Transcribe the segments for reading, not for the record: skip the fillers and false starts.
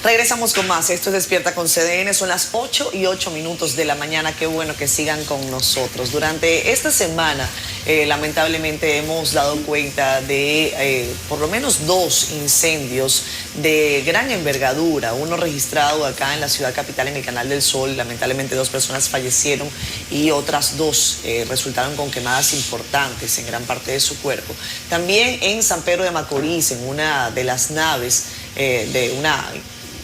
Regresamos con más. Esto es Despierta con CDN. Son las 8:08 de la mañana. Qué bueno que sigan con nosotros. Durante esta semana, lamentablemente, hemos dado cuenta de por lo menos 2 incendios de gran envergadura. Uno registrado acá en la ciudad capital, en el Canal del Sol. Lamentablemente, 2 personas fallecieron y otras 2 resultaron con quemadas importantes en gran parte de su cuerpo. También en San Pedro de Macorís, en una de las naves de una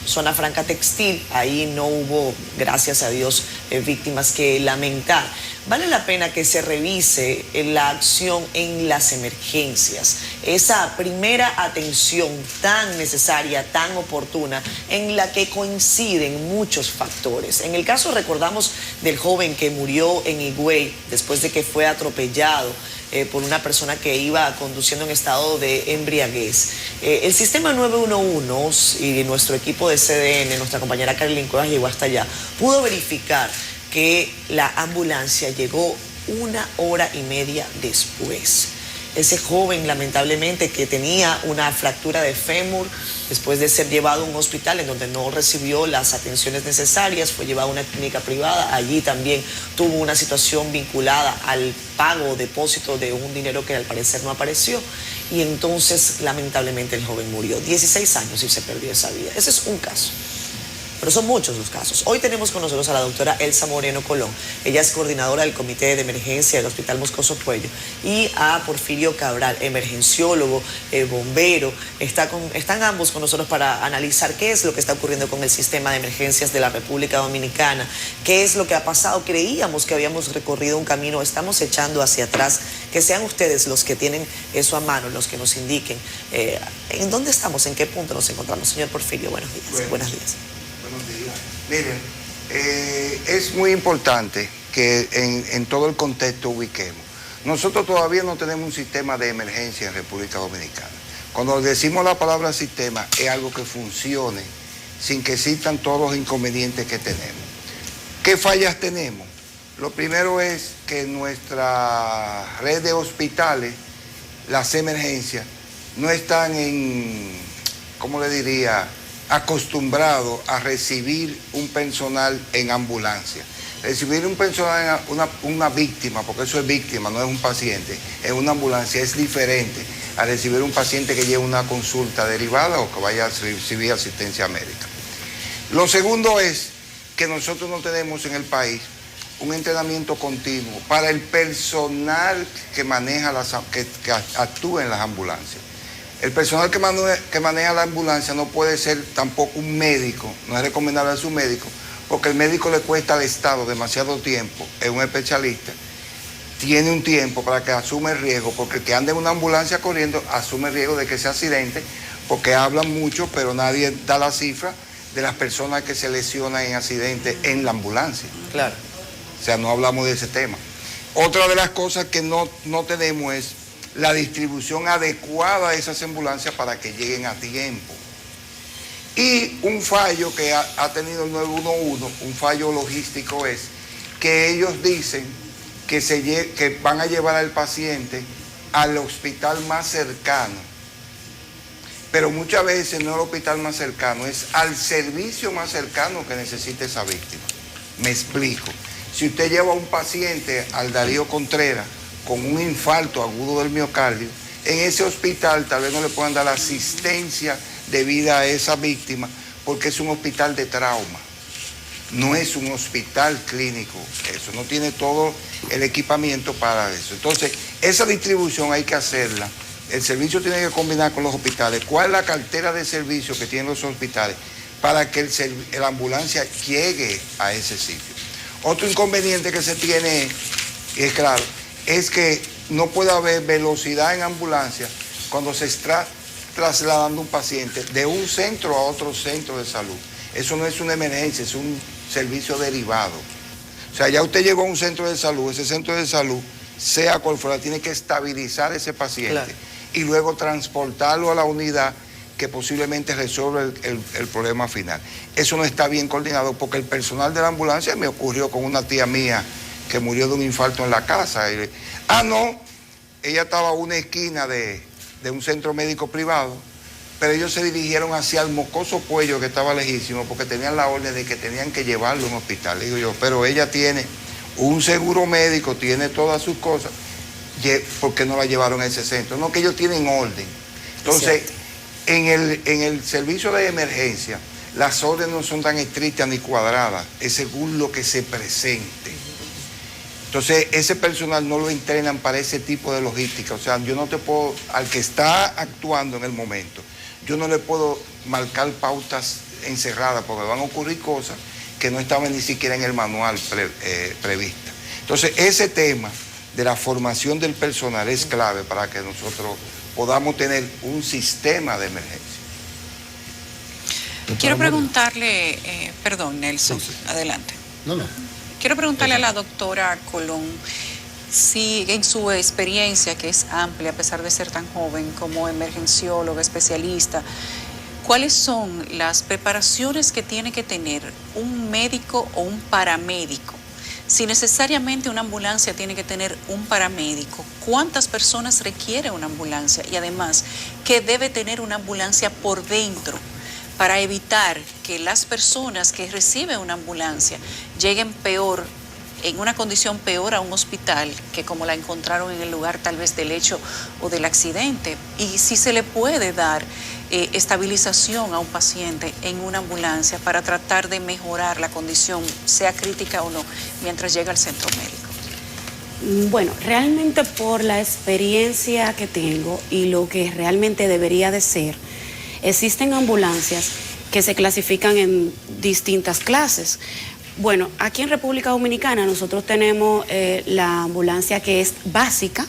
zona franca textil, ahí no hubo, gracias a Dios, víctimas que lamentar. Vale la pena que se revise la acción en las emergencias, esa primera atención tan necesaria, tan oportuna, en la que coinciden muchos factores. En el caso, recordamos del joven que murió en Higüey después de que fue atropellado por una persona que iba conduciendo en estado de embriaguez. El sistema 911 y nuestro equipo de CDN, nuestra compañera Carolyn Cuevas llegó hasta allá, pudo verificar que la ambulancia llegó 1 hora y media después. Ese joven, lamentablemente, que tenía una fractura de fémur, después de ser llevado a un hospital en donde no recibió las atenciones necesarias, fue llevado a una clínica privada. Allí también tuvo una situación vinculada al pago o depósito de un dinero que al parecer no apareció. Y entonces, lamentablemente, el joven murió. 16 años y se perdió esa vida. Ese es un caso. Pero son muchos los casos. Hoy tenemos con nosotros a la doctora Elsa Moreno Colón. Ella es coordinadora del Comité de Emergencia del Hospital Moscoso Puello. Y a Porfirio Cabral, emergenciólogo, bombero. Están ambos con nosotros para analizar qué es lo que está ocurriendo con el sistema de emergencias de la República Dominicana. Qué es lo que ha pasado. Creíamos que habíamos recorrido un camino. Estamos echando hacia atrás. Que sean ustedes los que tienen eso a mano, los que nos indiquen. ¿En dónde estamos? ¿En qué punto nos encontramos? Señor Porfirio, buenos días. Buenos días. Buenos días. Miren, es muy importante que en todo el contexto ubiquemos. Nosotros todavía no tenemos un sistema de emergencia en República Dominicana. Cuando decimos la palabra sistema, es algo que funcione sin que existan todos los inconvenientes que tenemos. ¿Qué fallas tenemos? Lo primero es que nuestra red de hospitales, las emergencias, no están ¿cómo le diría?, acostumbrado a recibir un personal en ambulancia. Recibir un personal, una víctima, porque eso es víctima, no es un paciente, en una ambulancia es diferente a recibir un paciente que lleva una consulta derivada o que vaya a recibir asistencia médica. Lo segundo es que nosotros no tenemos en el país un entrenamiento continuo para el personal que maneja que actúa en las ambulancias. El personal que maneja la ambulancia no puede ser tampoco un médico, no es recomendable a su médico, porque el médico le cuesta al Estado demasiado tiempo, es un especialista, tiene un tiempo para que asume el riesgo, porque el que anda en una ambulancia corriendo asume el riesgo de que se accidente, porque hablan mucho, pero nadie da la cifra de las personas que se lesionan en accidentes en la ambulancia. Claro. O sea, no hablamos de ese tema. Otra de las cosas que no tenemos es la distribución adecuada de esas ambulancias para que lleguen a tiempo. Y un fallo que ha tenido el 911, un fallo logístico, es que ellos dicen que van a llevar al paciente al hospital más cercano. Pero muchas veces no es el hospital más cercano, es al servicio más cercano que necesita esa víctima. Me explico. Si usted lleva a un paciente al Darío Contreras con un infarto agudo del miocardio, en ese hospital tal vez no le puedan dar la asistencia debida a esa víctima porque es un hospital de trauma, no es un hospital clínico, eso no tiene todo el equipamiento para eso. Entonces, esa distribución hay que hacerla, el servicio tiene que combinar con los hospitales. ¿Cuál es la cartera de servicios que tienen los hospitales para que la ambulancia llegue a ese sitio? Otro inconveniente que se tiene, y es claro, es que no puede haber velocidad en ambulancia cuando se está trasladando un paciente de un centro a otro centro de salud. Eso no es una emergencia, es un servicio derivado. O sea, ya usted llegó a un centro de salud, ese centro de salud, sea cual fuera, tiene que estabilizar ese paciente, claro, y luego transportarlo a la unidad que posiblemente resuelva el problema final. Eso no está bien coordinado porque el personal de la ambulancia, me ocurrió con una tía mía que murió de un infarto en la casa. No, ella estaba a una esquina de un centro médico privado pero ellos se dirigieron hacia el Mocoso Puello, que estaba lejísimo, porque tenían la orden de que tenían que llevarlo a un hospital. Digo yo, pero ella tiene un seguro médico, tiene todas sus cosas, ¿por qué no la llevaron a ese centro? No, que ellos tienen orden. Entonces, en el servicio de emergencia, las órdenes no son tan estrictas ni cuadradas, es según lo que se presente. Entonces, ese personal no lo entrenan para ese tipo de logística. O sea, yo no te puedo, al que está actuando en el momento, yo no le puedo marcar pautas encerradas porque van a ocurrir cosas que no estaban ni siquiera en el manual prevista. Entonces, ese tema de la formación del personal es clave para que nosotros podamos tener un sistema de emergencia. Quiero preguntarle, perdón, Nelson, sí. Adelante. No. Quiero preguntarle a la doctora Colón si en su experiencia, que es amplia a pesar de ser tan joven, como emergencióloga, especialista, ¿cuáles son las preparaciones que tiene que tener un médico o un paramédico? Si necesariamente una ambulancia tiene que tener un paramédico, ¿cuántas personas requiere una ambulancia? Y además, ¿qué debe tener una ambulancia por dentro para evitar que las personas que reciben una ambulancia lleguen peor, en una condición peor a un hospital que como la encontraron en el lugar tal vez del hecho o del accidente? Y si se le puede dar estabilización a un paciente en una ambulancia para tratar de mejorar la condición, sea crítica o no, mientras llega al centro médico. Bueno, realmente por la experiencia que tengo y lo que realmente debería de ser, existen ambulancias que se clasifican en distintas clases. Bueno, aquí en República Dominicana nosotros tenemos la ambulancia que es básica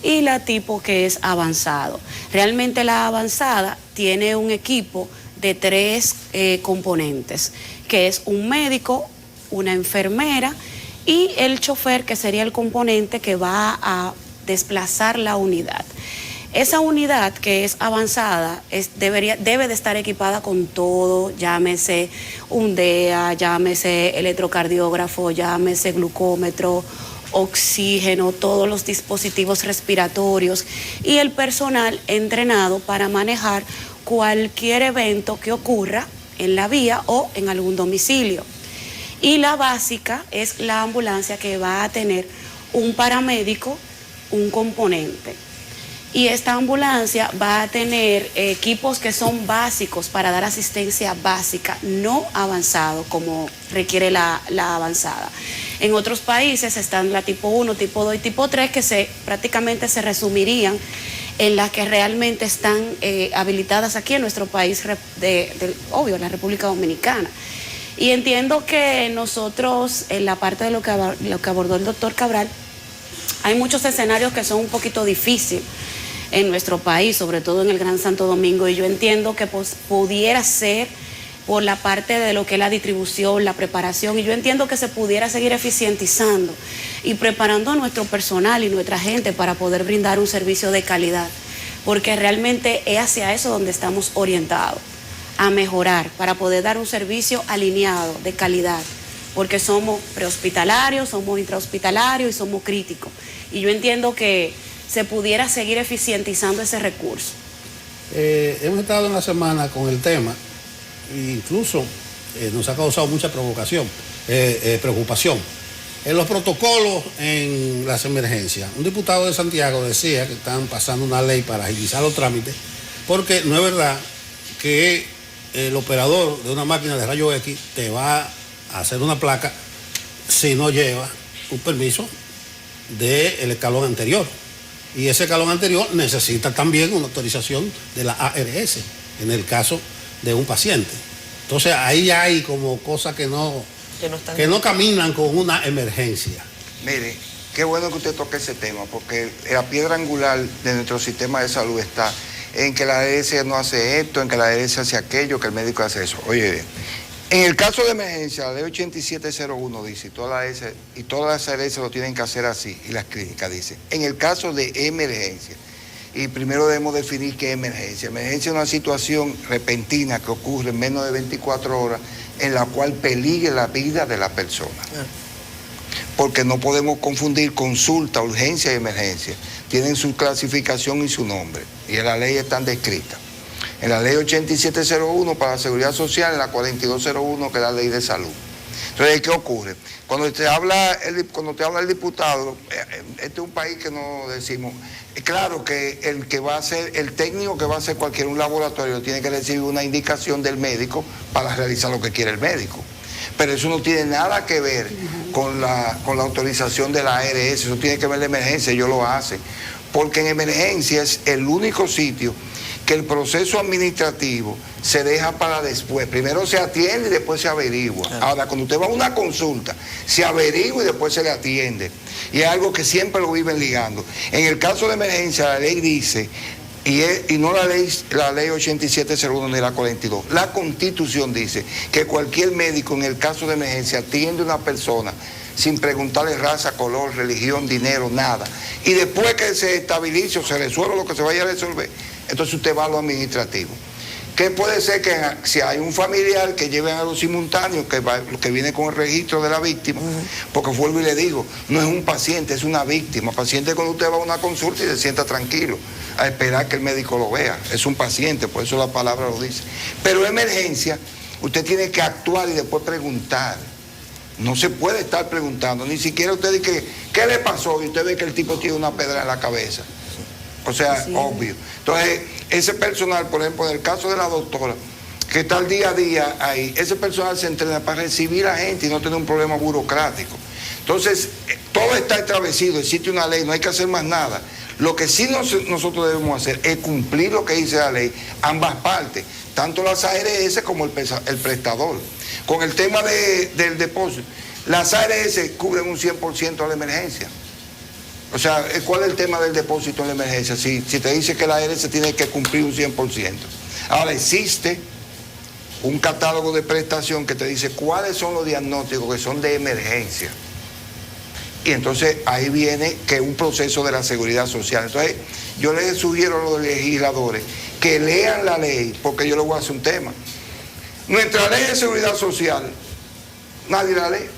y la tipo que es avanzado. Realmente la avanzada tiene un equipo de 3 componentes, que es un médico, una enfermera y el chofer, que sería el componente que va a desplazar la unidad. Esa unidad que es avanzada debe de estar equipada con todo, llámese un DEA, llámese electrocardiógrafo, llámese glucómetro, oxígeno, todos los dispositivos respiratorios y el personal entrenado para manejar cualquier evento que ocurra en la vía o en algún domicilio. Y la básica es la ambulancia que va a tener un paramédico, un componente. Y esta ambulancia va a tener equipos que son básicos para dar asistencia básica, no avanzado como requiere la avanzada. En otros países están la tipo 1, tipo 2 y tipo 3 que prácticamente se resumirían en las que realmente están habilitadas aquí en nuestro país, obvio, en la República Dominicana. Y entiendo que nosotros, en la parte de lo que abordó el doctor Cabral, hay muchos escenarios que son un poquito difíciles en nuestro país, sobre todo en el Gran Santo Domingo, y yo entiendo que pudiera ser por la parte de lo que es la distribución, la preparación, y yo entiendo que se pudiera seguir eficientizando y preparando a nuestro personal y nuestra gente para poder brindar un servicio de calidad, porque realmente es hacia eso donde estamos orientados, a mejorar, para poder dar un servicio alineado, de calidad, porque somos prehospitalarios, somos intrahospitalarios y somos críticos, y yo entiendo que se pudiera seguir eficientizando ese recurso. Hemos estado en la semana con el tema, e incluso nos ha causado mucha preocupación. En los protocolos en las emergencias, un diputado de Santiago decía que están pasando una ley para agilizar los trámites, porque no es verdad que el operador de una máquina de rayos X te va a hacer una placa si no lleva un permiso del escalón anterior. Y ese escalón anterior necesita también una autorización de la ARS en el caso de un paciente. Entonces ahí hay como cosas que no caminan con una emergencia. Mire, qué bueno que usted toque ese tema, porque la piedra angular de nuestro sistema de salud está en que la ARS no hace esto, en que la ARS hace aquello, que el médico hace eso. Oye, en el caso de emergencia, la ley 8701 dice, y todas las ARS lo tienen que hacer así, y las clínicas dicen, en el caso de emergencia, y primero debemos definir qué es emergencia. Emergencia es una situación repentina que ocurre en menos de 24 horas, en la cual peligre la vida de la persona. Porque no podemos confundir consulta, urgencia y emergencia. Tienen su clasificación y su nombre, y en la ley están descritas. en la ley 8701 para la seguridad social, en la 4201 que es la ley de salud. Entonces, ¿qué ocurre? Cuando te habla el diputado, este es un país que no decimos, claro que el técnico que va a hacer un laboratorio tiene que recibir una indicación del médico para realizar lo que quiere el médico. Pero eso no tiene nada que ver con la autorización de la ARS, eso tiene que ver la emergencia, ellos lo hacen. Porque en emergencia es el único sitio que el proceso administrativo se deja para después. Primero se atiende y después se averigua. Ahora, cuando usted va a una consulta, se averigua y después se le atiende. Y es algo que siempre lo viven ligando. En el caso de emergencia, la ley dice, y no la ley 8701 ni la 42, la Constitución dice que cualquier médico en el caso de emergencia atiende a una persona sin preguntarle raza, color, religión, dinero, nada. Y después que se estabilice o se resuelva lo que se vaya a resolver, entonces usted va a lo administrativo. Que puede ser que si hay un familiar que lleven a los simultáneos, que viene con el registro de la víctima, porque vuelvo y le digo, no es un paciente, es una víctima. Paciente cuando usted va a una consulta y se sienta tranquilo a esperar que el médico lo vea. Es un paciente, por eso la palabra lo dice. Pero en emergencia, usted tiene que actuar y después preguntar. No se puede estar preguntando, ni siquiera usted dice, ¿qué le pasó? Y usted ve que el tipo tiene una pedra en la cabeza. O sea, sí, obvio. Entonces, ese personal, por ejemplo, en el caso de la doctora, que está el día a día ahí, ese personal se entrena para recibir a gente y no tener un problema burocrático. Entonces, todo está establecido, existe una ley, no hay que hacer más nada. Lo que sí nosotros debemos hacer es cumplir lo que dice la ley, ambas partes, tanto las ARS como el prestador. Con el tema del depósito, las ARS cubren un 100% a la emergencia. O sea, ¿cuál es el tema del depósito en la emergencia? Si te dice que la ARS tiene que cumplir un 100%. Ahora, existe un catálogo de prestación que te dice cuáles son los diagnósticos que son de emergencia. Y entonces ahí viene que es un proceso de la seguridad social. Entonces, yo les sugiero a los legisladores que lean la ley, porque yo les voy a hacer un tema. Nuestra ley de seguridad social, nadie la lee.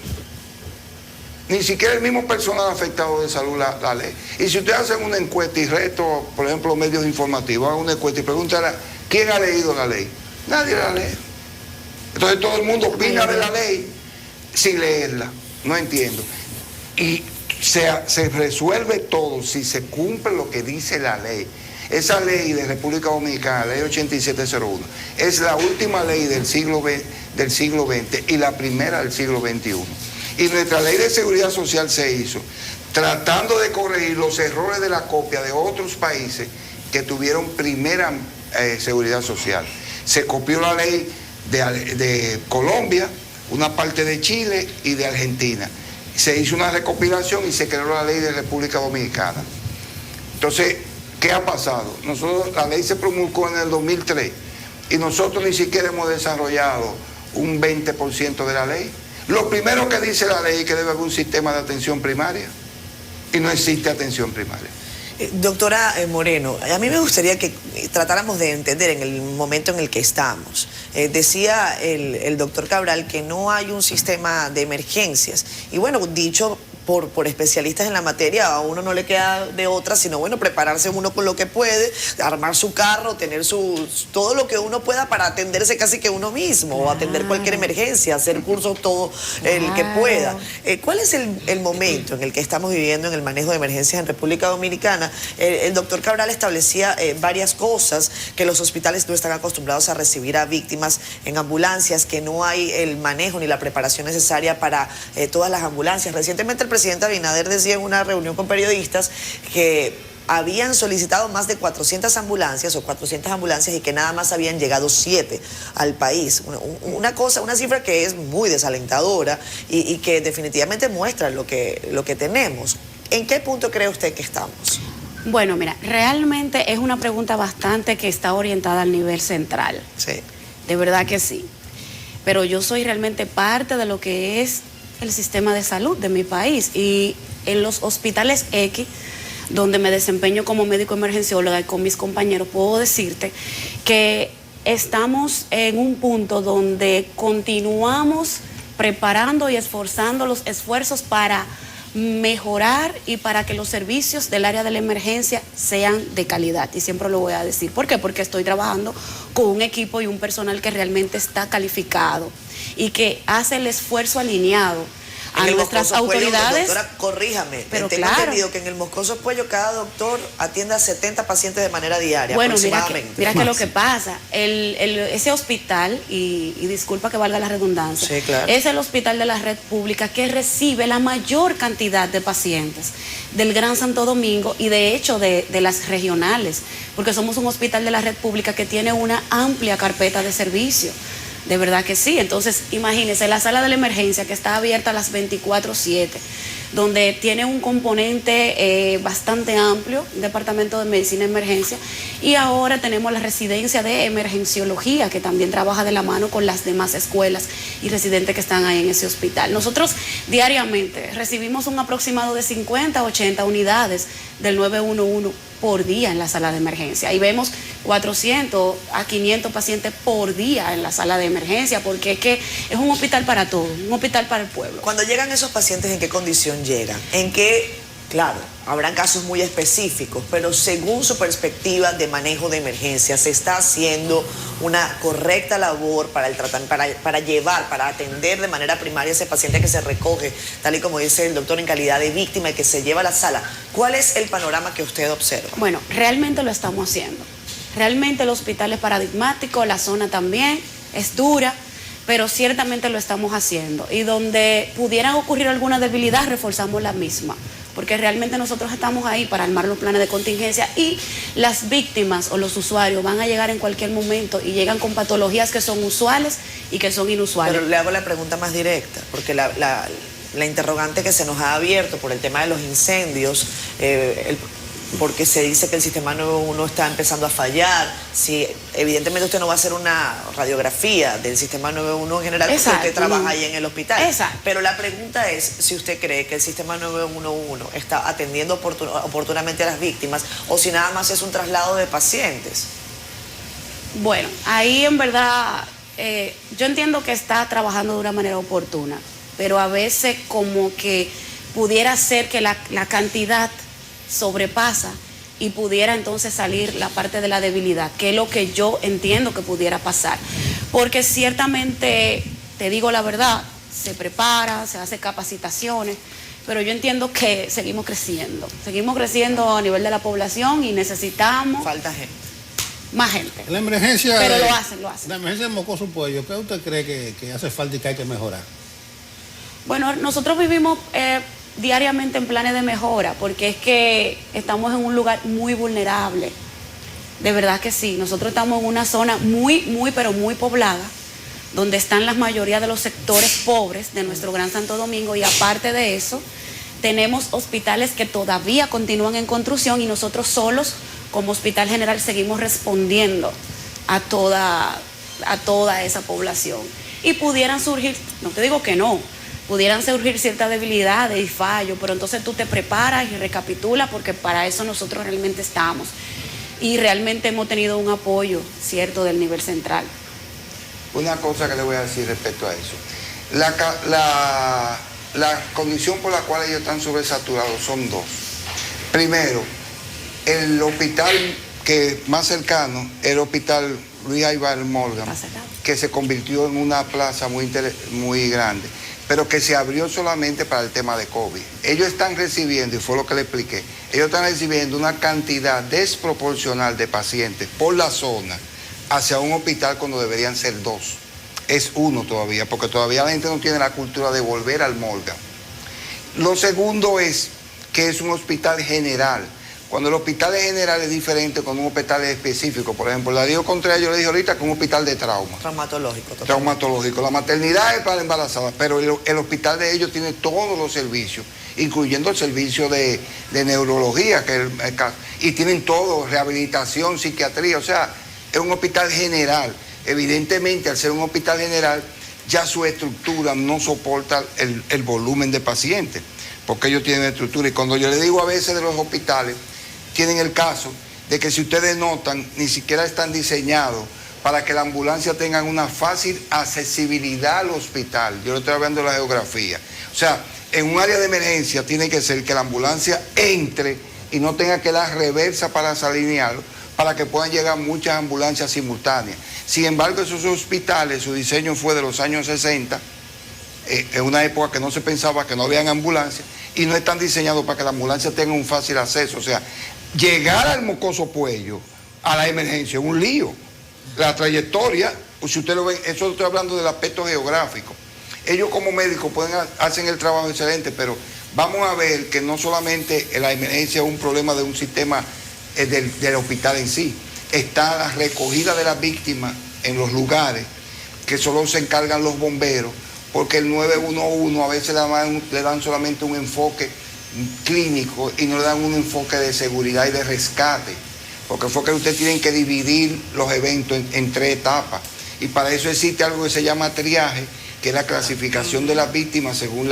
Ni siquiera el mismo personal afectado de salud la ley. Y si ustedes hacen una encuesta y reto, por ejemplo, los medios informativos, hagan una encuesta y preguntan ¿quién ha leído la ley? Nadie la lee. Entonces todo el mundo opina de la ley sin leerla. No entiendo. Y se resuelve todo si se cumple lo que dice la ley. Esa ley de República Dominicana, la ley 8701, es la última ley del siglo XX y la primera del siglo XXI. Y nuestra ley de seguridad social se hizo tratando de corregir los errores de la copia de otros países que tuvieron primera seguridad social. Se copió la ley de Colombia, una parte de Chile y de Argentina. Se hizo una recopilación y se creó la ley de República Dominicana. Entonces, ¿qué ha pasado? La ley se promulgó en el 2003 y nosotros ni siquiera hemos desarrollado un 20% de la ley. Lo primero que dice la ley es que debe haber un sistema de atención primaria y no existe atención primaria. Doctora Moreno, a mí me gustaría que tratáramos de entender en el momento en el que estamos. Decía el doctor Cabral que no hay un sistema de emergencias. Y bueno, dicho por especialistas en la materia, a uno no le queda de otra, sino bueno, prepararse uno con lo que puede, armar su carro, tener todo lo que uno pueda para atenderse casi que uno mismo, o atender cualquier emergencia, hacer cursos todo el que pueda. ¿Cuál es el momento en el que estamos viviendo en el manejo de emergencias en República Dominicana? El doctor Cabral establecía varias cosas, que los hospitales no están acostumbrados a recibir a víctimas en ambulancias, que no hay el manejo ni la preparación necesaria para todas las ambulancias. Recientemente el presidente Abinader decía en una reunión con periodistas que habían solicitado más de 400 ambulancias y que nada más habían llegado 7 al país. Una cifra que es muy desalentadora y que definitivamente muestra lo que tenemos. ¿En qué punto cree usted que estamos? Bueno, mira, realmente es una pregunta bastante que está orientada al nivel central. Sí. De verdad que sí. Pero yo soy realmente parte de lo que es el sistema de salud de mi país, y en los hospitales X, donde me desempeño como médico emergencióloga y con mis compañeros, puedo decirte que estamos en un punto donde continuamos preparando y esforzando los esfuerzos para mejorar y para que los servicios del área de la emergencia sean de calidad. Y siempre lo voy a decir. ¿Por qué? Porque estoy trabajando con un equipo y un personal que realmente está calificado y que hace el esfuerzo alineado a nuestras autoridades. Doctora, corríjame, pero tengo claro, entendido que en el Moscoso Puello cada doctor atiende a 70 pacientes de manera diaria, bueno, aproximadamente. mira que lo que pasa, ese hospital, y disculpa que valga la redundancia, sí, claro, es el hospital de la red pública que recibe la mayor cantidad de pacientes del Gran Santo Domingo y de hecho de las regionales, porque somos un hospital de la red pública que tiene una amplia carpeta de servicio. De verdad que sí. Entonces, imagínense, la sala de la emergencia que está abierta a las 24/7, donde tiene un componente bastante amplio, un departamento de medicina de emergencia, y ahora tenemos la residencia de emergenciología, que también trabaja de la mano con las demás escuelas y residentes que están ahí en ese hospital. Nosotros diariamente recibimos un aproximado de 50 a 80 unidades del 911 por día en la sala de emergencia, y vemos 400 a 500 pacientes por día en la sala de emergencia, porque es que es un hospital para todos, un hospital para el pueblo. Cuando llegan esos pacientes, ¿en qué condición llegan? ¿En qué? Claro, habrán casos muy específicos, pero según su perspectiva de manejo de emergencia, ¿se está haciendo una correcta labor para el para atender de manera primaria a ese paciente que se recoge, tal y como dice el doctor, en calidad de víctima y que se lleva a la sala? ¿Cuál es el panorama que usted observa? Bueno, realmente lo estamos haciendo. Realmente el hospital es paradigmático, la zona también es dura, pero ciertamente lo estamos haciendo. Y donde pudiera ocurrir alguna debilidad, reforzamos la misma, porque realmente nosotros estamos ahí para armar los planes de contingencia, y las víctimas o los usuarios van a llegar en cualquier momento y llegan con patologías que son usuales y que son inusuales. Pero le hago la pregunta más directa, porque la interrogante que se nos ha abierto por el tema de los incendios, porque se dice que el sistema 911 está empezando a fallar. Sí, evidentemente usted no va a hacer una radiografía del sistema 911 en general, porque usted trabaja ahí en el hospital. Exacto. Pero la pregunta es si usted cree que el sistema 911 está atendiendo oportunamente a las víctimas, o si nada más es un traslado de pacientes. Bueno, ahí en verdad yo entiendo que está trabajando de una manera oportuna, pero a veces como que pudiera ser que la cantidad sobrepasa y pudiera entonces salir la parte de la debilidad, que es lo que yo entiendo que pudiera pasar, porque ciertamente, te digo la verdad, se prepara, se hace capacitaciones, pero yo entiendo que seguimos creciendo a nivel de la población y necesitamos... Falta gente. Más gente. La emergencia... Pero lo hacen. La emergencia de Moscoso Puello, ¿qué usted cree que hace falta y que hay que mejorar? Bueno, nosotros vivimos diariamente en planes de mejora, porque es que estamos en un lugar muy vulnerable. De verdad que sí. Nosotros estamos en una zona pero muy poblada, donde están la mayoría de los sectores pobres de nuestro Gran Santo Domingo, y aparte de eso, tenemos hospitales que todavía continúan en construcción, y nosotros solos, como Hospital General, seguimos respondiendo a toda esa población. Y pudieran surgir, no te digo que no, pudieran surgir ciertas debilidades y fallos, pero entonces tú te preparas y recapitulas, porque para eso nosotros realmente estamos. Y realmente hemos tenido un apoyo, cierto, del nivel central. Una cosa que le voy a decir respecto a eso. La condición por la cual ellos están sobresaturados son dos. Primero, el hospital que más cercano, el hospital Luis Aybar Morgan, que se convirtió en una plaza muy grande, pero que se abrió solamente para el tema de COVID. Ellos están recibiendo, y fue lo que le expliqué, ellos están recibiendo una cantidad desproporcional de pacientes por la zona hacia un hospital cuando deberían ser dos. Es uno todavía, porque todavía la gente no tiene la cultura de volver al Morgan. Lo segundo es que es un hospital general. Cuando el hospital es general es diferente con un hospital específico. Por ejemplo, la Diego Contreras, yo le dije ahorita, que es un hospital de trauma. Traumatológico. Totalmente. Traumatológico. La maternidad es para embarazadas, pero el hospital de ellos tiene todos los servicios, incluyendo el servicio de neurología, que es el caso. Y tienen todo, rehabilitación, psiquiatría, o sea, es un hospital general. Evidentemente, al ser un hospital general, ya su estructura no soporta el volumen de pacientes, porque ellos tienen estructura. Y cuando yo le digo a veces de los hospitales, tienen el caso de que, si ustedes notan, ni siquiera están diseñados para que la ambulancia tenga una fácil accesibilidad al hospital. Yo le estoy hablando de la geografía. O sea, en un área de emergencia tiene que ser que la ambulancia entre y no tenga que dar reversa para desalinearlo, para que puedan llegar muchas ambulancias simultáneas. Sin embargo, esos hospitales, su diseño fue de los años 60, en una época que no se pensaba que no habían ambulancias, y no están diseñados para que la ambulancia tenga un fácil acceso. O sea, llegar al Mocoso Puello, a la emergencia, es un lío. La trayectoria, si usted lo ve, eso estoy hablando del aspecto geográfico. Ellos como médicos hacen el trabajo excelente, pero vamos a ver que no solamente la emergencia es un problema de un sistema del hospital en sí, está la recogida de las víctimas en los lugares, que solo se encargan los bomberos, porque el 911 a veces le dan solamente un enfoque clínico y no le dan un enfoque de seguridad y de rescate, porque fue que ustedes tienen que dividir los eventos en 3 etapas, y para eso existe algo que se llama triaje, que es la clasificación de las víctimas según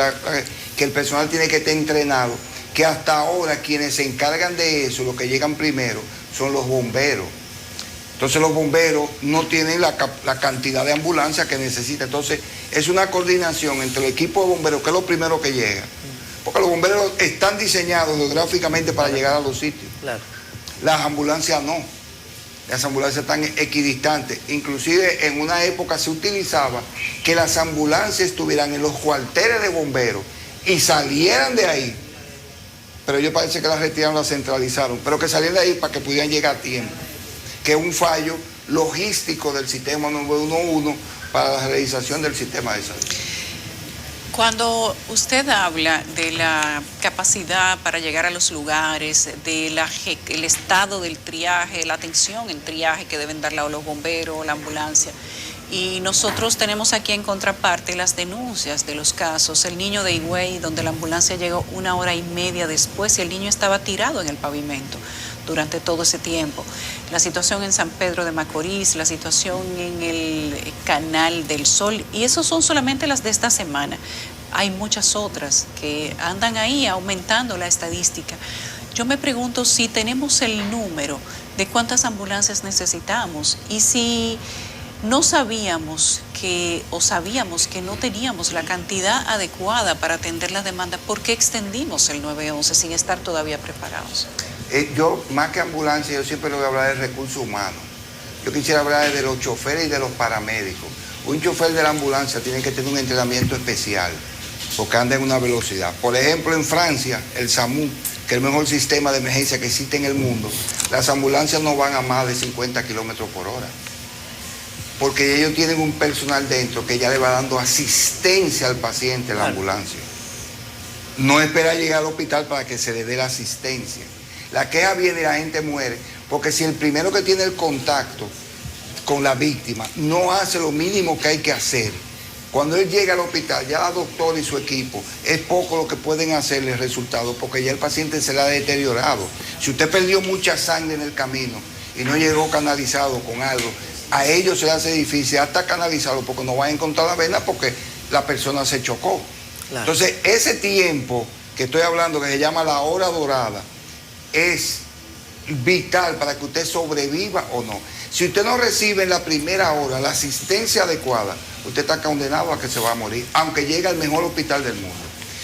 que el personal tiene que estar entrenado, que hasta ahora quienes se encargan de eso, los que llegan primero, son los bomberos. Entonces los bomberos no tienen la cantidad de ambulancias que necesitan. Entonces es una coordinación entre el equipo de bomberos, que es lo primero que llega. Porque los bomberos están diseñados geográficamente para llegar a los sitios. Claro. Las ambulancias no. Las ambulancias están equidistantes. Inclusive en una época se utilizaba que las ambulancias estuvieran en los cuarteles de bomberos y salieran de ahí. Pero ellos parece que las retiraron, las centralizaron. Pero que salieran de ahí para que pudieran llegar a tiempo. Que es un fallo logístico del sistema 911 para la realización del sistema de salud. Cuando usted habla de la capacidad para llegar a los lugares, del estado del triaje, la atención en triaje que deben dar los bomberos, la ambulancia, y nosotros tenemos aquí en contraparte las denuncias de los casos, el niño de Higüey, donde la ambulancia llegó 1 hora y media después y el niño estaba tirado en el pavimento durante todo ese tiempo. La situación en San Pedro de Macorís, la situación en el Canal del Sol, y esos son solamente las de esta semana. Hay muchas otras que andan ahí aumentando la estadística. Yo me pregunto si tenemos el número de cuántas ambulancias necesitamos y si no sabíamos o sabíamos que no teníamos la cantidad adecuada para atender las demandas, ¿por qué extendimos el 911 sin estar todavía preparados? Yo, más que ambulancia, yo siempre le voy a hablar de recursos humanos. Yo quisiera hablar de los choferes y de los paramédicos. Un chofer de la ambulancia tiene que tener un entrenamiento especial, porque anda en una velocidad. Por ejemplo, en Francia, el SAMU, que es el mejor sistema de emergencia que existe en el mundo, las ambulancias no van a más de 50 kilómetros por hora. Porque ellos tienen un personal dentro que ya le va dando asistencia al paciente en la ambulancia. No espera llegar al hospital para que se le dé la asistencia. La queja viene y la gente muere, porque si el primero que tiene el contacto con la víctima no hace lo mínimo que hay que hacer, cuando él llega al hospital, ya la doctora y su equipo, es poco lo que pueden hacerle resultados, porque ya el paciente se le ha deteriorado. Si usted perdió mucha sangre en el camino y no llegó canalizado con algo, a ellos se le hace difícil hasta canalizarlo, porque no van a encontrar la vena porque la persona se chocó. Claro. Entonces, ese tiempo que estoy hablando, que se llama la hora dorada, es vital para que usted sobreviva o no. Si usted no recibe en la primera hora la asistencia adecuada, usted está condenado a que se va a morir, aunque llegue al mejor hospital del mundo.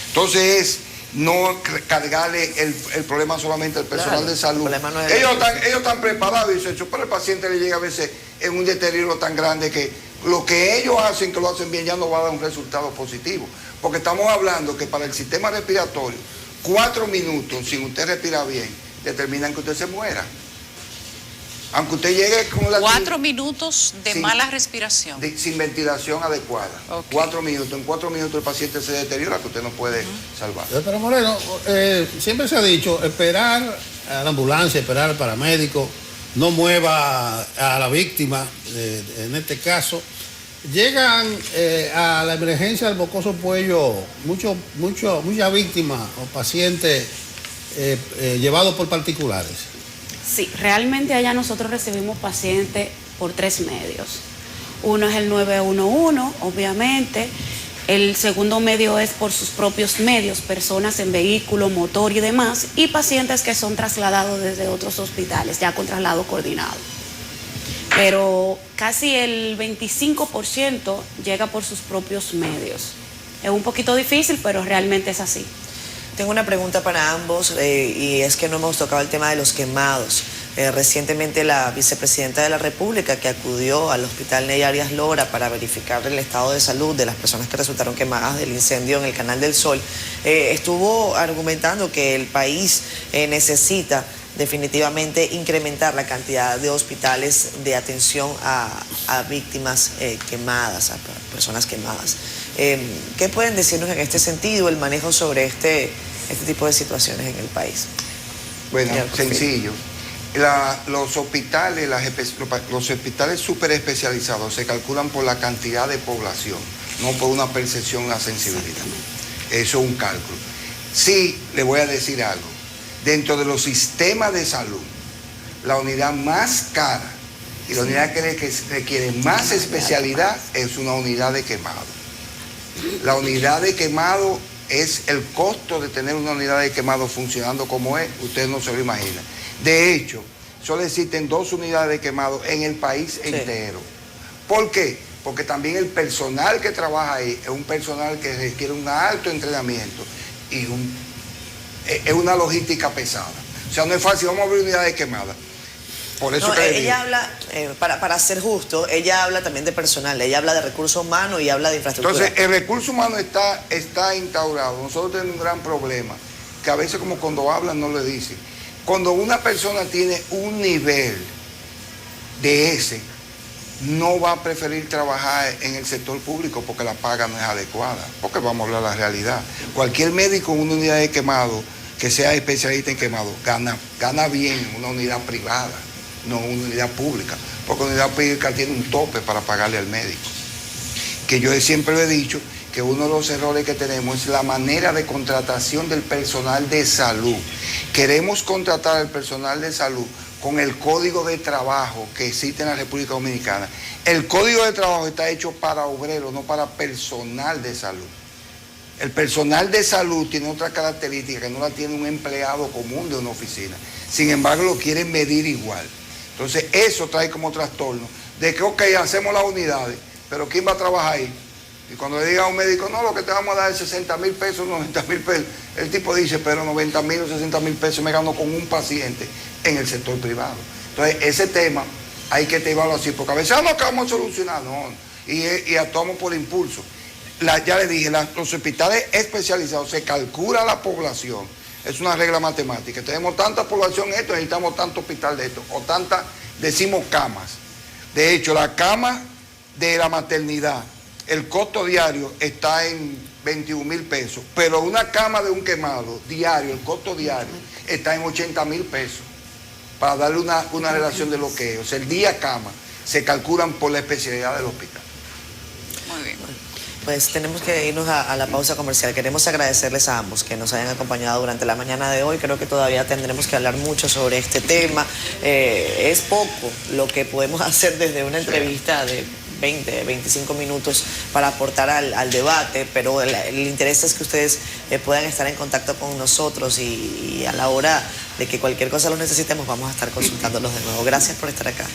Entonces es no cargarle el problema solamente al personal de salud. No es ellos están preparados y dicen, pero el paciente le llega a veces en un deterioro tan grande que lo que ellos hacen, que lo hacen bien, ya no va a dar un resultado positivo. Porque estamos hablando que para el sistema respiratorio, 4 minutos sin usted respirar bien, determinan que usted se muera. Aunque usted llegue con la... 4 minutos de mala respiración. Sin ventilación adecuada. Okay. 4 minutos. En 4 minutos el paciente se deteriora, que usted no puede salvar. Pero Moreno, siempre se ha dicho, esperar a la ambulancia, esperar al paramédico, no mueva a la víctima, en este caso. Llegan a la emergencia del Mocoso Puello muchas víctimas o pacientes llevados por particulares. Sí, realmente allá nosotros recibimos pacientes por 3 medios. Uno es el 911, obviamente. El segundo medio es por sus propios medios, personas en vehículo, motor y demás. Y pacientes que son trasladados desde otros hospitales, ya con traslado coordinado. Pero casi el 25% llega por sus propios medios. Es un poquito difícil, pero realmente es así. Tengo una pregunta para ambos y es que no hemos tocado el tema de los quemados. Recientemente la vicepresidenta de la República, que acudió al Hospital Ney Arias Lora para verificar el estado de salud de las personas que resultaron quemadas del incendio en el Canal del Sol, estuvo argumentando que el país necesita definitivamente incrementar la cantidad de hospitales de atención a víctimas quemadas, a personas quemadas. ¿Qué pueden decirnos en este sentido, el manejo sobre este tipo de situaciones en el país? Bueno, sencillo. Los hospitales súper especializados se calculan por la cantidad de población, no por una percepción, una sensibilidad. Eso es un cálculo. Sí, le voy a decir algo. Dentro de los sistemas de salud, la unidad más cara y la unidad que requiere más especialidad es una unidad de quemado. La unidad de quemado es el costo de tener una unidad de quemado funcionando como es, usted no se lo imagina. De hecho, solo existen 2 unidades de quemado en el país entero. ¿Por qué? Porque también el personal que trabaja ahí es un personal que requiere un alto entrenamiento y es una logística pesada. O sea, no es fácil, vamos a abrir unidades quemadas. Por eso ella habla, para ser justo, ella habla también de personal, ella habla de recursos humanos y habla de infraestructura. Entonces, el recurso humano está instaurado. Nosotros tenemos un gran problema, que a veces como cuando hablan no le dicen. Cuando una persona tiene un nivel de ese, no va a preferir trabajar en el sector público porque la paga no es adecuada, porque vamos a hablar de la realidad. Cualquier médico en una unidad de quemado, que sea especialista en quemado, gana bien en una unidad privada, no en una unidad pública, porque la unidad pública tiene un tope para pagarle al médico. Que yo siempre lo he dicho, que uno de los errores que tenemos es la manera de contratación del personal de salud. Queremos contratar al personal de salud con el código de trabajo que existe en la República Dominicana. El código de trabajo está hecho para obreros, no para personal de salud. El personal de salud tiene otra característica que no la tiene un empleado común de una oficina. Sin embargo, lo quieren medir igual. Entonces, eso trae como trastorno de que, ok, hacemos las unidades, pero ¿quién va a trabajar ahí? Y cuando le diga a un médico, no, lo que te vamos a dar es 60,000 pesos, 90,000 pesos, el tipo dice, pero 90,000 o 60,000 pesos me gano con un paciente en el sector privado. Entonces, ese tema hay que evaluarlo así, porque a veces no acabamos de solucionar, no, y actuamos por impulso. Ya le dije, los hospitales especializados se calcula la población, es una regla matemática. Tenemos tanta población esto, necesitamos tanto hospital de esto, o tantas, decimos camas. De hecho, la cama de la maternidad, el costo diario está en 21,000 pesos, pero una cama de un quemado diario, el costo diario, está en 80,000 pesos, para darle una relación de lo que es. O sea, el día cama se calculan por la especialidad del hospital. Muy bien. Pues tenemos que irnos a la pausa comercial. Queremos agradecerles a ambos que nos hayan acompañado durante la mañana de hoy. Creo que todavía tendremos que hablar mucho sobre este tema. Es poco lo que podemos hacer desde una entrevista de 20, 25 minutos para aportar al debate, pero el interés es que ustedes puedan estar en contacto con nosotros y a la hora de que cualquier cosa los necesitemos vamos a estar consultándolos de nuevo. Gracias por estar acá.